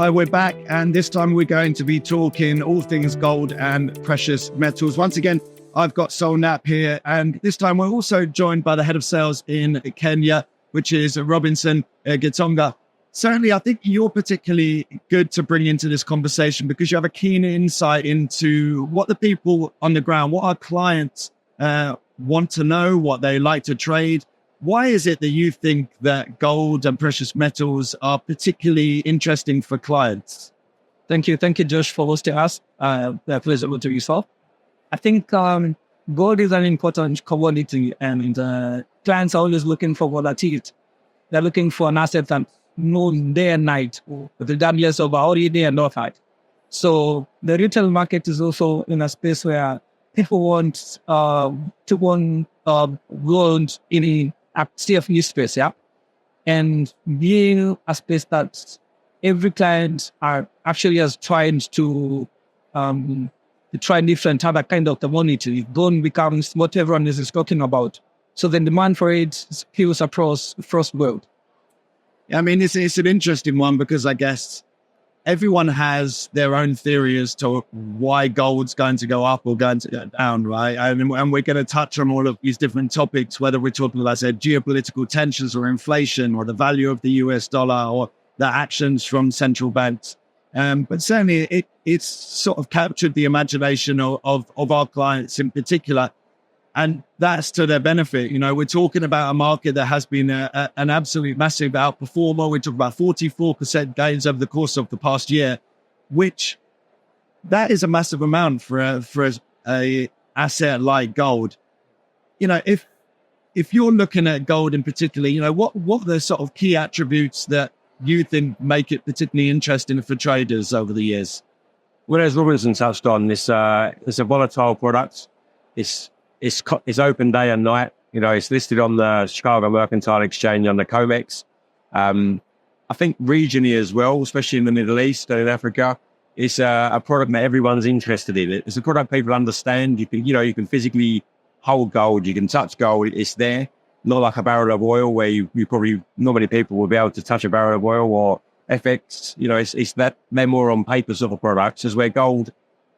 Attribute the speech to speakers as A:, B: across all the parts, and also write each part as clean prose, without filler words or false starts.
A: Hi, we're back, and this time we're going to be talking all things gold and precious metals. Once again, I've got Sol Knapp here, and this time we're also joined by the head of sales in Kenya, which is Robinson Gitonga. Certainly, I think you're particularly good to bring into this conversation because you have a keen insight into what the people on the ground, what our clients want to know, what they like to trade. Why is it that you think that gold and precious metals are particularly interesting for clients?
B: Thank you, Josh, for hosting us. Pleasure to yourself. I think gold is an important commodity, and clients are always looking for volatility. They're looking for an asset that knows day and night, regardless of how day and night. So the retail market is also in a space where people want to own gold in a CFD space, yeah, and being a space that every client are actually has tried to try different other kind of commodity. Gold becomes what everyone is talking about. So the demand for it spills across the world.
A: I mean, it's an interesting one because I guess everyone has their own theory as to why gold's going to go up or going to go down, right? And we're going to touch on all of these different topics, whether we're talking, like I said, geopolitical tensions or inflation or the value of the US dollar or the actions from central banks. But certainly it's sort of captured the imagination of our clients in particular. And that's to their benefit. You know, we're talking about a market that has been an absolute massive outperformer. We're talking about 44% gains over the course of the past year, which that is a massive amount for a asset like gold. You know, if you're looking at gold in particular, you know, what are the sort of key attributes that you think make it particularly interesting for traders over the years?
C: Well, as Robinson touched on, it's a volatile product. It's open day and night. You know, it's listed on the Chicago Mercantile Exchange on the COMEX. I think regionally as well, especially in the Middle East and in Africa, it's a product that everyone's interested in. It's a product people understand. You can physically hold gold. You can touch gold. It's there. Not like a barrel of oil where you probably, not many people will be able to touch a barrel of oil or FX. You know, it's that they're more on paper sort of products, as where gold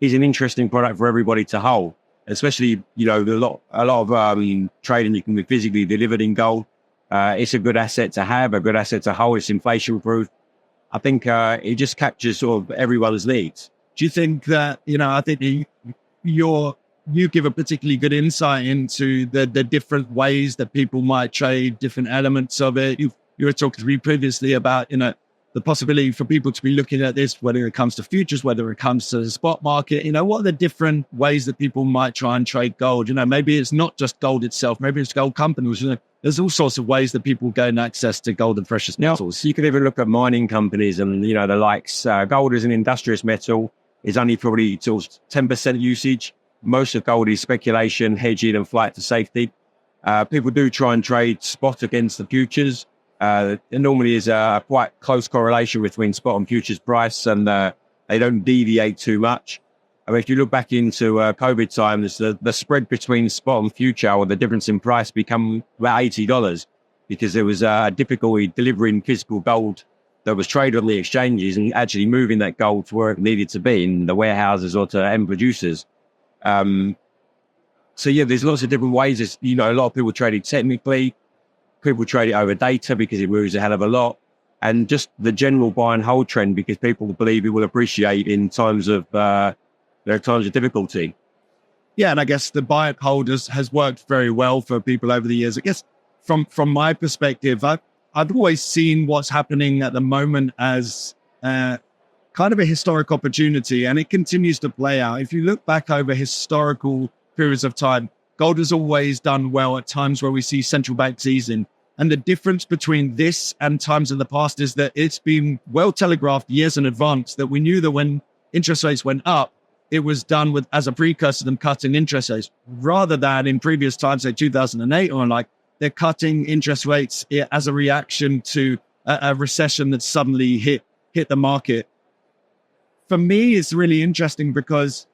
C: is an interesting product for everybody to hold. Especially, you know, a lot of trading you can be physically delivered in gold. It's a good asset to have, a good asset to hold. It's inflation proof. I think it just captures sort of everyone's needs.
A: Do you think that, you know, I think you give a particularly good insight into the different ways that people might trade different elements of it. You were talking to me previously about, you know, the possibility for people to be looking at this, whether it comes to futures, whether it comes to the spot market. You know, what are the different ways that people might try and trade gold? You know, maybe it's not just gold itself, maybe it's gold companies. You know, there's all sorts of ways that people gain access to gold and precious metals.
C: You could even look at mining companies and, you know, the likes. Gold is an industrious metal. It's only probably 10% usage. Most of gold is speculation, hedging, and flight to safety. People do try and trade spot against the futures. There normally is a quite close correlation between spot and futures price, and they don't deviate too much. I mean, if you look back into COVID times, the spread between spot and future, or the difference in price, become about $80 because there was a difficulty delivering physical gold that was traded on the exchanges and actually moving that gold to where it needed to be in the warehouses or to end producers. So yeah, there's lots of different ways. There's, you know, a lot of people trade it technically. People trade it over data because it moves a hell of a lot, and just the general buy and hold trend because people believe it will appreciate in times of difficulty.
A: Yeah, and I guess the buy and hold has worked very well for people over the years. I guess from my perspective, I've always seen what's happening at the moment as kind of a historic opportunity, and it continues to play out. If you look back over historical periods of time, gold has always done well at times where we see central banks easing. And the difference between this and times in the past is that it's been well telegraphed years in advance that we knew that when interest rates went up, it was done with as a precursor to them cutting interest rates, rather than in previous times, say 2008, or like they're cutting interest rates as a reaction to a recession that suddenly hit the market. For me, it's really interesting because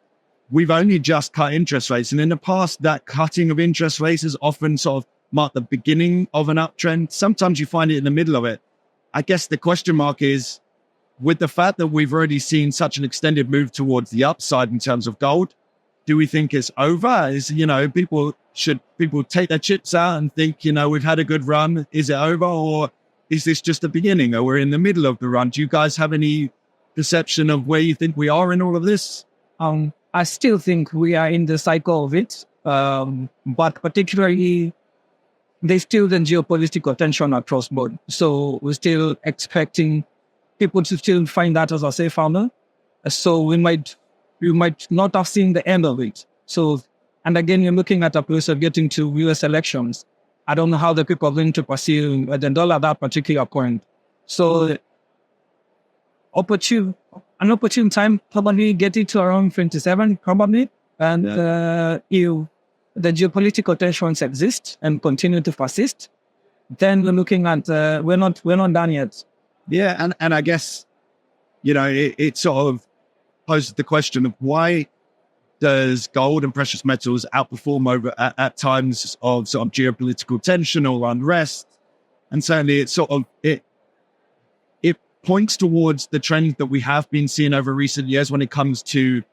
A: we've only just cut interest rates. And in the past, that cutting of interest rates has often sort of marked the beginning of an uptrend. Sometimes you find it in the middle of it. I guess the question mark is, with the fact that we've already seen such an extended move towards the upside in terms of gold, do we think it's over? Should people take their chips out and think, we've had a good run? Is it over? Or is this just the beginning? Or we're in the middle of the run? Do you guys have any perception of where you think we are in all of this?
B: I still think we are in the cycle of it. But particularly, there's still the geopolitical tension across board. So we're still expecting people to still find that as a safe haven. So we might not have seen the end of it. So, and again, you're looking at a place of getting to US elections. I don't know how the people are going to perceive the dollar at that particular point. So an opportune time, probably get it to around 27, probably. And if the geopolitical tensions exist and continue to persist, then we're looking at, we're not done yet.
A: Yeah. And I guess, it sort of poses the question of why does gold and precious metals outperform over at times of sort of geopolitical tension or unrest? And certainly it points towards the trend that we have been seeing over recent years when it comes to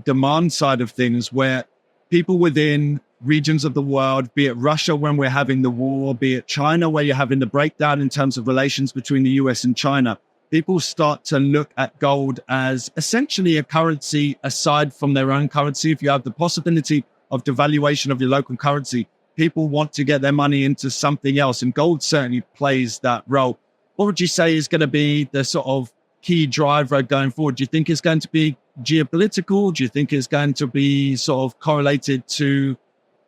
A: demand side of things, where people within regions of the world, be it Russia when we're having the war, be it China where you're having the breakdown in terms of relations between the US and China, people start to look at gold as essentially a currency aside from their own currency. If you have the possibility of devaluation of your local currency, people want to get their money into something else. And gold certainly plays that role. What would you say is going to be the sort of key driver going forward? Do you think it's going to be geopolitical? Do you think it's going to be sort of correlated to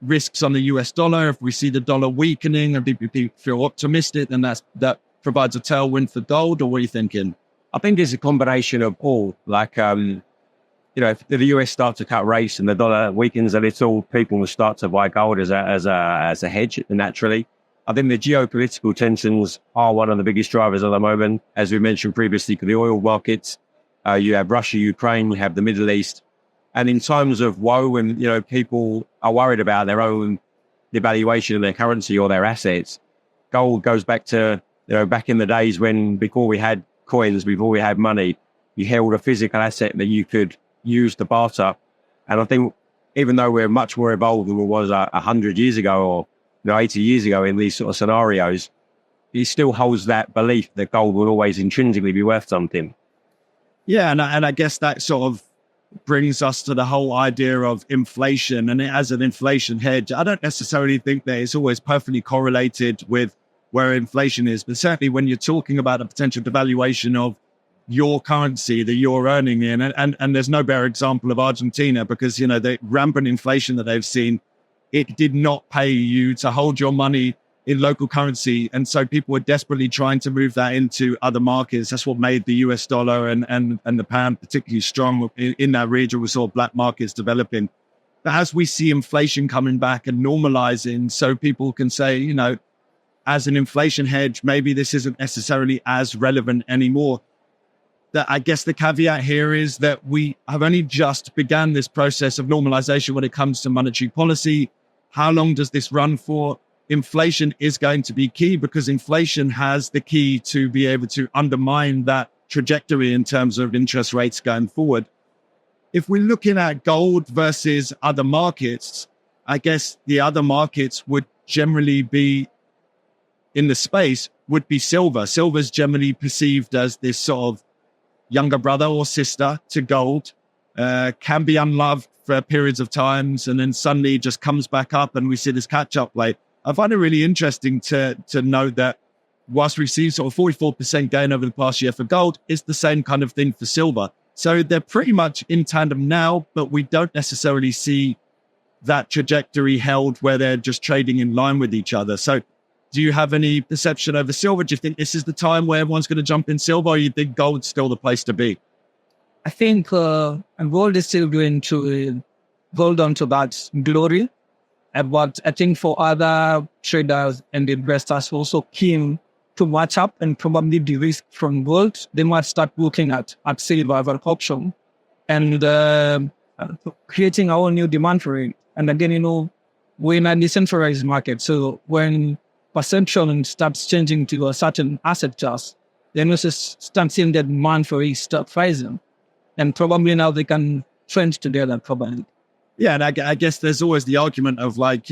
A: risks on the US dollar? If we see the dollar weakening and people feel optimistic, then that provides a tailwind for gold, or what are you thinking?
C: I think it's a combination of all. Like, if the US starts to cut rates and the dollar weakens a little, people will start to buy gold as a hedge naturally. I think the geopolitical tensions are one of the biggest drivers at the moment. As we mentioned previously, for the oil markets, you have Russia, Ukraine, you have the Middle East. And in times of woe, when, people are worried about their own devaluation of their currency or their assets, gold goes back to, back in the days before we had coins, before we had money, you held a physical asset that you could use to barter. And I think even though we're much more evolved than we was 100 years ago or 80 years ago in these sort of scenarios, he still holds that belief that gold will always intrinsically be worth something.
A: Yeah, and I guess that sort of brings us to the whole idea of inflation. And as an inflation hedge, I don't necessarily think that it's always perfectly correlated with where inflation is. But certainly when you're talking about a potential devaluation of your currency that you're earning in, and there's no better example of Argentina, because, the rampant inflation that they've seen, it did not pay you to hold your money in local currency. And so people were desperately trying to move that into other markets. That's what made the US dollar and the pound particularly strong in that region. We saw black markets developing. But as we see inflation coming back and normalizing, so people can say, as an inflation hedge, maybe this isn't necessarily as relevant anymore. That I guess the caveat here is that we have only just begun this process of normalization when it comes to monetary policy. How long does this run for? Inflation is going to be key, because inflation has the key to be able to undermine that trajectory in terms of interest rates going forward. If we're looking at gold versus other markets, I guess the other markets would generally be in the space would be silver. Silver is generally perceived as this sort of younger brother or sister to gold, can be unloved for periods of times, and then suddenly just comes back up and we see this catch-up play. I find it really interesting to note that whilst we've seen sort of 44% gain over the past year for gold, it's the same kind of thing for silver. So they're pretty much in tandem now, but we don't necessarily see that trajectory held where they're just trading in line with each other. So do you have any perception over silver? Do you think this is the time where everyone's going to jump in silver, or you think gold's still the place to be?
B: I think gold is still going to hold on to that glory. But I think for other traders and investors who are also keen to match up and probably de-risk from gold, they might start looking at silver as an option and creating our own new demand for it. And again, we're in a decentralized market. So when perception starts changing to a certain asset class, the investors start seeing the demand for each stock rising. And probably now they can trend together, probably.
A: Yeah, and I guess there's always the argument of like,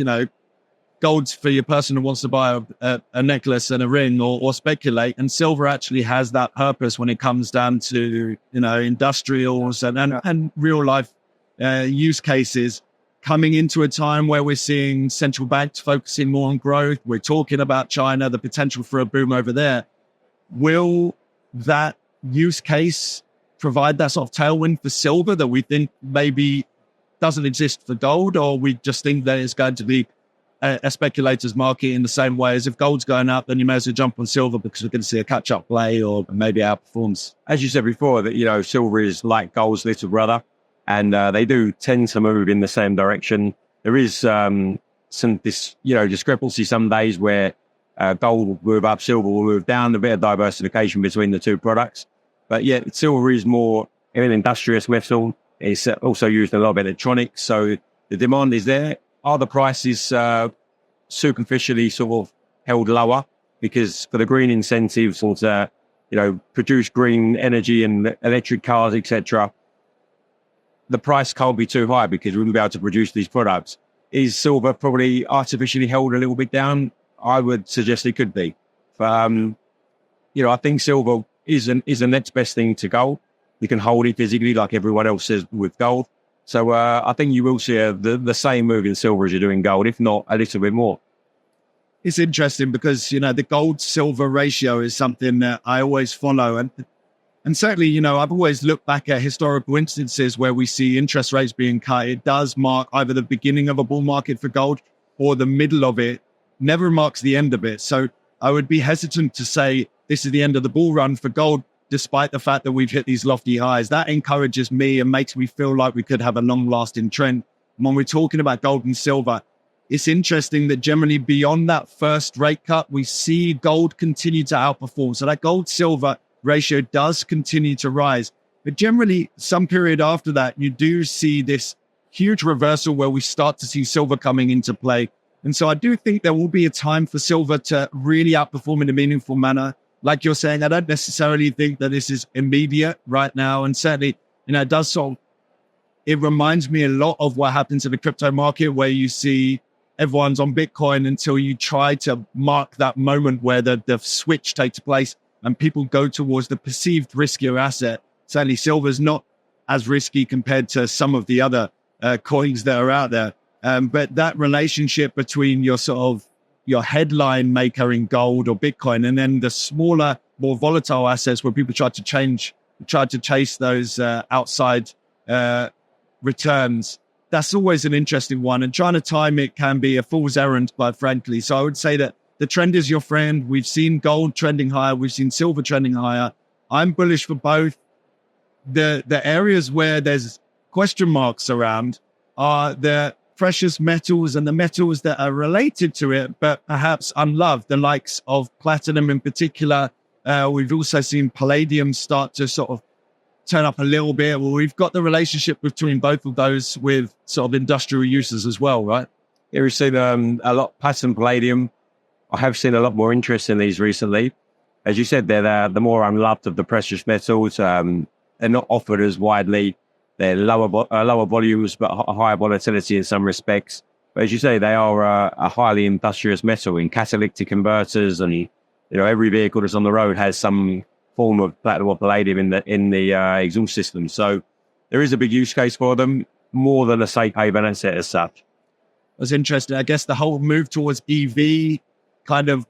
A: gold's for your person who wants to buy a necklace and a ring or speculate. And silver actually has that purpose when it comes down to, industrials and real life use cases. Coming into a time where we're seeing central banks focusing more on growth. We're talking about China, the potential for a boom over there. Will that use case provide that sort of tailwind for silver that we think maybe doesn't exist for gold, or we just think that it's going to be a speculator's market in the same way as if gold's going up, then you may as well jump on silver because we're going to see a catch-up play or maybe outperforms.
C: As you said before, that silver is like gold's little brother, and they do tend to move in the same direction. There is some discrepancy some days where gold will move up, silver will move down. A bit of diversification between the two products, but yeah, silver is more an industrious metal. It's also used in a lot of electronics, so the demand is there. Are the prices superficially sort of held lower because for the green incentives or to, produce green energy and electric cars, etc., the price can't be too high because we wouldn't be able to produce these products. Is silver probably artificially held a little bit down? I would suggest it could be. But, I think silver is the next best thing to gold. You can hold it physically like everyone else says with gold. So I think you will see the same move in silver as you do in gold, if not a little bit more.
A: It's interesting because, the gold-silver ratio is something that I always follow. And certainly, I've always looked back at historical instances where we see interest rates being cut. It does mark either the beginning of a bull market for gold or the middle of it, never marks the end of it. So I would be hesitant to say this is the end of the bull run for gold, despite the fact that we've hit these lofty highs. That encourages me and makes me feel like we could have a long-lasting trend. When we're talking about gold and silver, it's interesting that generally beyond that first rate cut, we see gold continue to outperform. So that gold-silver ratio does continue to rise. But generally, some period after that, you do see this huge reversal where we start to see silver coming into play. And so I do think there will be a time for silver to really outperform in a meaningful manner. Like you're saying, I don't necessarily think that this is immediate right now. And certainly, it does it reminds me a lot of what happens in the crypto market where you see everyone's on Bitcoin until you try to mark that moment where the switch takes place and people go towards the perceived riskier asset. Certainly, silver's not as risky compared to some of the other coins that are out there. But that relationship between your headline maker in gold or Bitcoin, and then the smaller, more volatile assets where people try to chase those outside returns. That's always an interesting one. And trying to time it can be a fool's errand, quite frankly. So I would say that the trend is your friend. We've seen gold trending higher. We've seen silver trending higher. I'm bullish for both. The areas where there's question marks around are the precious metals and the metals that are related to it, but perhaps unloved, the likes of platinum in particular. We've also seen palladium start to sort of turn up a little bit. Well, we've got the relationship between both of those with sort of industrial uses as well, right?
C: Yeah, we've seen a lot, platinum, palladium. I have seen a lot more interest in these recently. As you said, they're the more unloved of the precious metals. They're not offered as widely. They're lower volumes, but higher volatility in some respects. But as you say, they are a highly industrious metal in catalytic converters, and every vehicle that's on the road has some form of platinum or palladium in the exhaust system. So there is a big use case for them, more than a safe haven asset as such.
A: That's interesting. I guess the whole move towards EV kind of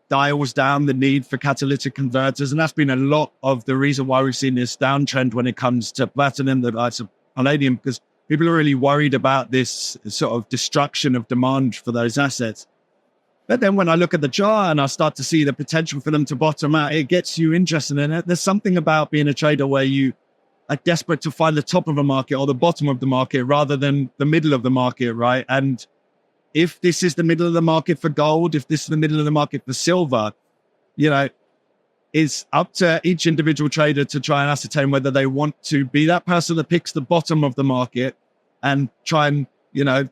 A: dials down the need for catalytic converters. And that's been a lot of the reason why we've seen this downtrend when it comes to platinum, the likes of palladium, because people are really worried about this sort of destruction of demand for those assets. But then when I look at the chart and I start to see the potential for them to bottom out, it gets you interested in it. There's something about being a trader where you are desperate to find the top of a market or the bottom of the market rather than the middle of the market, right? And if this is the middle of the market for gold, if this is the middle of the market for silver, it's up to each individual trader to try and ascertain whether they want to be that person that picks the bottom of the market and try and,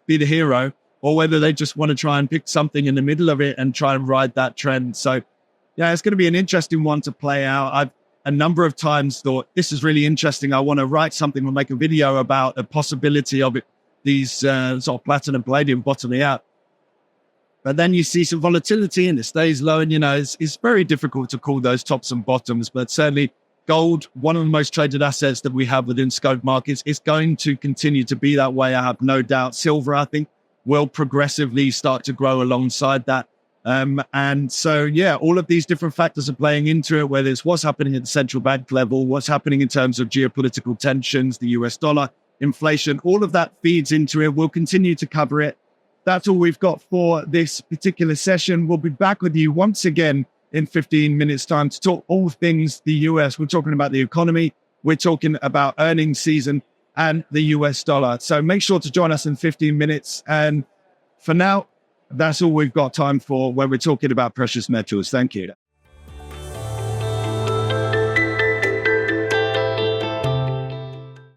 A: be the hero, or whether they just want to try and pick something in the middle of it and try and ride that trend. So Yeah, it's going to be an interesting one to play out. I've a number of times thought, this is really interesting. I want to write something or make a video about the possibility of it, these sort of platinum, palladium bottoming out. But then you see some volatility and it stays low. And, it's very difficult to call those tops and bottoms. But certainly gold, one of the most traded assets that we have within scope markets, is going to continue to be that way. I have no doubt. Silver, I think, will progressively start to grow alongside that. And so, all of these different factors are playing into it, whether it's what's happening at the central bank level, what's happening in terms of geopolitical tensions, the US dollar, inflation, all of that feeds into it. We'll continue to cover it. That's all we've got for this particular session. We'll be back with you once again in 15 minutes time to talk all things the US. We're talking about the economy. We're talking about earnings season and the US dollar. So make sure to join us in 15 minutes. And for now, that's all we've got time for when we're talking about precious metals. Thank you.